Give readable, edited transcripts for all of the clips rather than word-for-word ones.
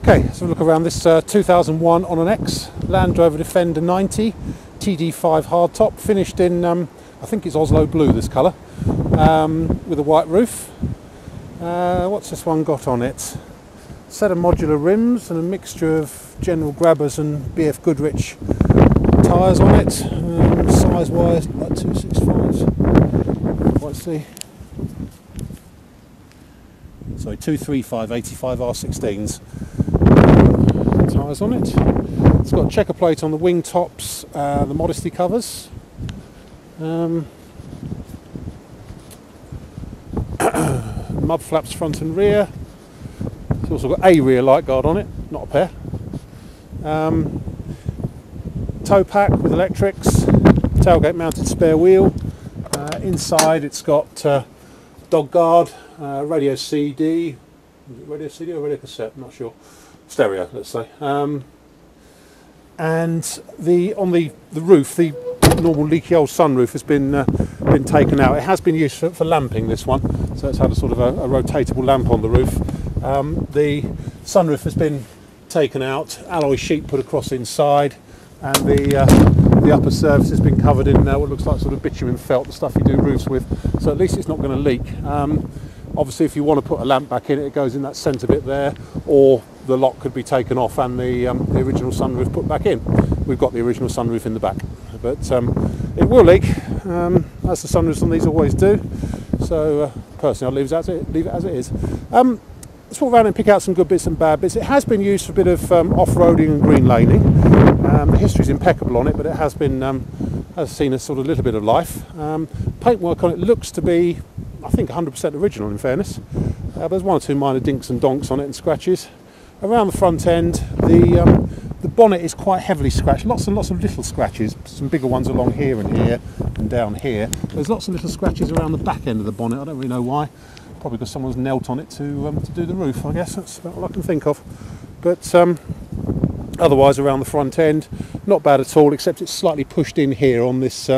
Okay, let's have a look around this 2001 on an X Land Rover Defender 90 TD5 hardtop, finished in, I think it's Oslo blue, this colour, with a white roof. What's this one got on it? Set of modular rims and a mixture of General Grabbers and BF Goodrich tyres on it. Size wise, like 265s. Quite see. Sorry, 235 85 R16s. Tyres on it. It's got a checker plate on the wing tops, the modesty covers. Mud flaps front and rear. It's also got a rear light guard on it, not a pair. Tow pack with electrics, tailgate mounted spare wheel. Inside it's got dog guard, radio CD. Is it radio CD or radio cassette? I'm not sure. Stereo, let's say. And on the roof, the normal leaky old sunroof has been taken out. It has been used for lamping, this one, so it's had a sort of a rotatable lamp on the roof. The sunroof has been taken out, alloy sheet put across inside, and the upper surface has been covered in what looks like sort of bitumen felt, the stuff you do roofs with, so at least it's not going to leak. Obviously if you want to put a lamp back in it, it goes in that centre bit there, or the lock could be taken off and the original sunroof put back in. We've got the original sunroof in the back, but it will leak, as the sunroofs on these always do, so personally I'll leave it as it is. Let's walk around and pick out some good bits and bad bits. It has been used for a bit of off-roading and green laning. The history's impeccable on it, but it has seen a sort of little bit of life. Paintwork on it looks to be, I think, 100% original in fairness. There's one or two minor dinks and donks on it and scratches. Around the front end, the bonnet is quite heavily scratched. Lots and lots of little scratches. Some bigger ones along here and down here. There's lots of little scratches around the back end of the bonnet. I don't really know why. Probably because someone's knelt on it to do the roof, I guess. That's about all I can think of. But otherwise, around the front end, not bad at all, except it's slightly pushed in here on this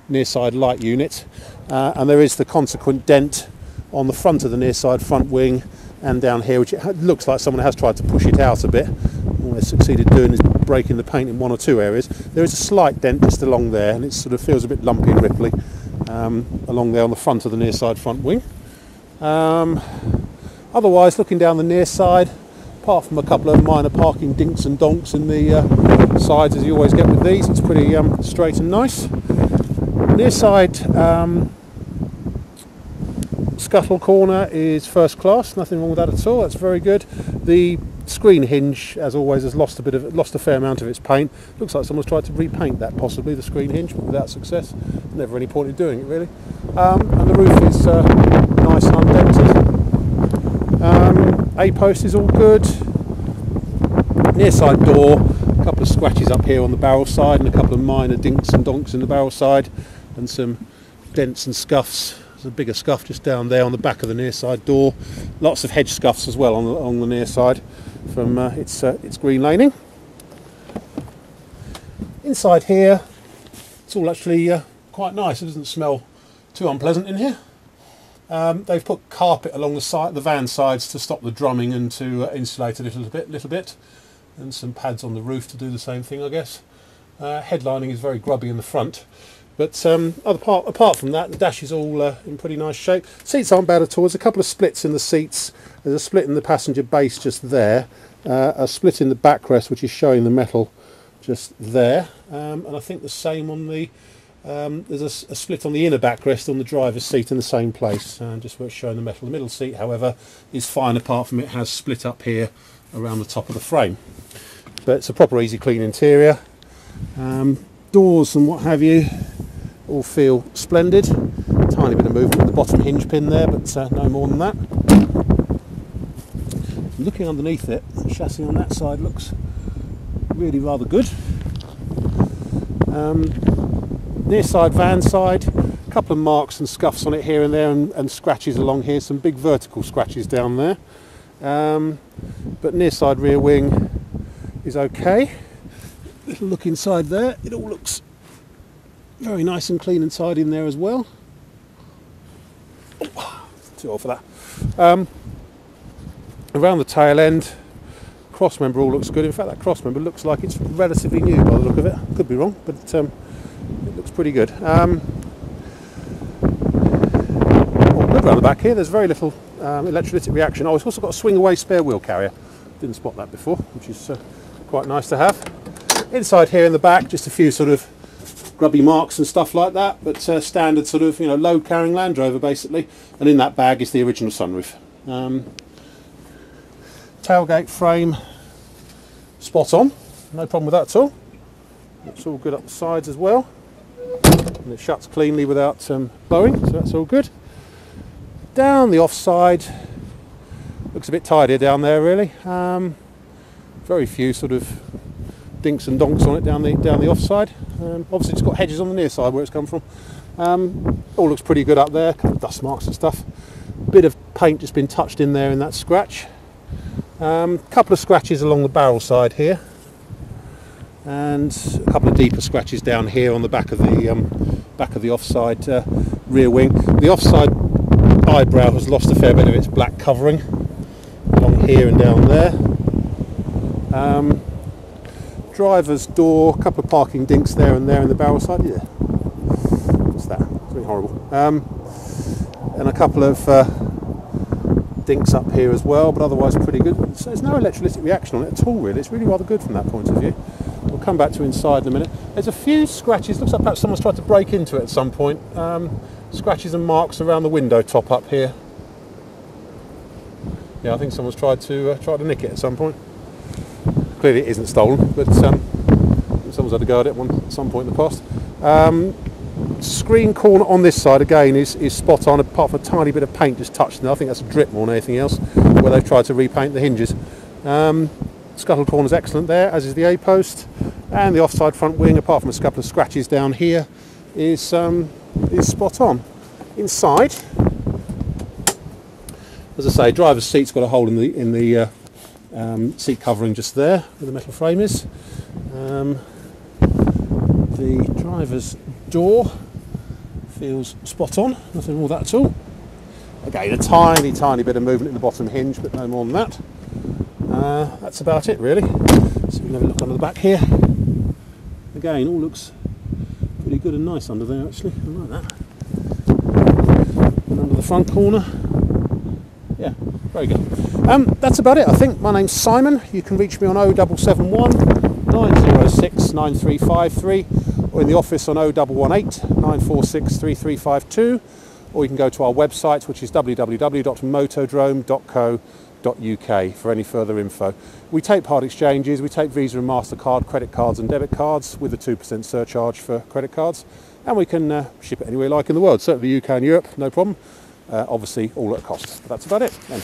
near side light unit. And there is the consequent dent on the front of the near side front wing and down here, which it looks like someone has tried to push it out a bit. All they've succeeded doing is breaking the paint in one or two areas. There is a slight dent just along there, and it sort of feels a bit lumpy and ripply along there on the front of the near side front wing. Otherwise, looking down the near side, apart from a couple of minor parking dinks and donks in the sides, as you always get with these, it's pretty straight and nice. Near side scuttle corner is first class, nothing wrong with that at all. That's very good. The screen hinge, as always, has lost a fair amount of its paint. Looks like someone's tried to repaint that, possibly the screen hinge, but without success. Never any point in doing it, really. And the roof is nice and undented. A-post is all good. Near side door, a couple of scratches up here on the barrel side, and a couple of minor dinks and donks in the barrel side, and some dents and scuffs. There's a bigger scuff just down there on the back of the near side door. Lots of hedge scuffs as well on the near side from its green laning. Inside here, it's all actually quite nice. It doesn't smell too unpleasant in here. They've put carpet along the van sides to stop the drumming and to insulate a little bit, and some pads on the roof to do the same thing, I guess. Headlining is very grubby in the front, but apart from that, the dash is all in pretty nice shape. Seats aren't bad at all. There's a couple of splits in the seats. There's a split in the passenger base just there, a split in the backrest which is showing the metal just there, and I think the same on the there's a split on the inner backrest on the driver's seat in the same place, just where it's showing the metal. The middle seat, however, is fine, apart from it has split up here around the top of the frame. But it's a proper easy clean interior. Doors and what have you all feel splendid. Tiny bit of movement with the bottom hinge pin there, but no more than that. Looking underneath it, the chassis on that side looks really rather good. Near side van side, a couple of marks and scuffs on it here and there, and scratches along here, some big vertical scratches down there. But near side rear wing is okay. Little look inside there, it all looks very nice and clean inside in there as well. Oh, too old for that. Around the tail end, cross member all looks good. In fact, that cross member looks like it's relatively new by the look of it. Could be wrong, but it looks pretty good. Good around the back here, there's very little electrolytic reaction. Oh, it's also got a swing away spare wheel carrier. Didn't spot that before, which is quite nice to have. Inside here in the back, just a few sort of grubby marks and stuff like that, but standard sort of, you know, load carrying Land Rover basically. And in that bag is the original sunroof. Tailgate frame, spot on, no problem with that at all. It's all good up the sides as well, and it shuts cleanly without blowing, so that's all good. Down the offside, looks a bit tidier down there really. Very few sort of dinks and donks on it down the offside. Obviously it's got hedges on the near side where it's come from. All looks pretty good up there, a couple of dust marks and stuff. Bit of paint just been touched in there in that scratch. Couple of scratches along the barrel side here, and a couple of deeper scratches down here on the back of the offside rear wing. The offside eyebrow has lost a fair bit of its black covering along here and down there. Driver's door, a couple of parking dinks there and there in the barrel side. Yeah, what's that? Something horrible. And a couple of dinks up here as well, but otherwise pretty good. So there's no electrolytic reaction on it at all really. It's really rather good from that point of view. We'll come back to inside in a minute. There's a few scratches, looks like perhaps someone's tried to break into it at some point. Scratches and marks around the window top up here. Yeah, I think someone's tried to nick it at some point. Clearly it isn't stolen, but someone's had to go at it at some point in the past. Screen corner on this side again is spot on, apart from a tiny bit of paint just touched in there. I think that's a drip more than anything else, where they've tried to repaint the hinges. Scuttle corner's excellent there, as is the A-post, and the offside front wing, apart from a couple of scratches down here, is spot on. Inside, as I say, driver's seat's got a hole in the seat covering just there, where the metal frame is. The driver's door feels spot on, nothing wrong with that at all. Again, a tiny bit of movement in the bottom hinge, but no more than that. That's about it really. So we can have a look under the back here. Again, all looks pretty good and nice under there actually, I like that. And under the front corner, yeah, very good. That's about it I think. My name's Simon. You can reach me on 0771 906 9353, or in the office on 0118 946 3352, or you can go to our website, which is www.motodrome.co.uk for any further info. We take part exchanges, we take Visa and MasterCard, credit cards and debit cards with a 2% surcharge for credit cards, and we can ship it anywhere you like in the world, certainly the UK and Europe, no problem. Obviously all at a cost. But that's about it then.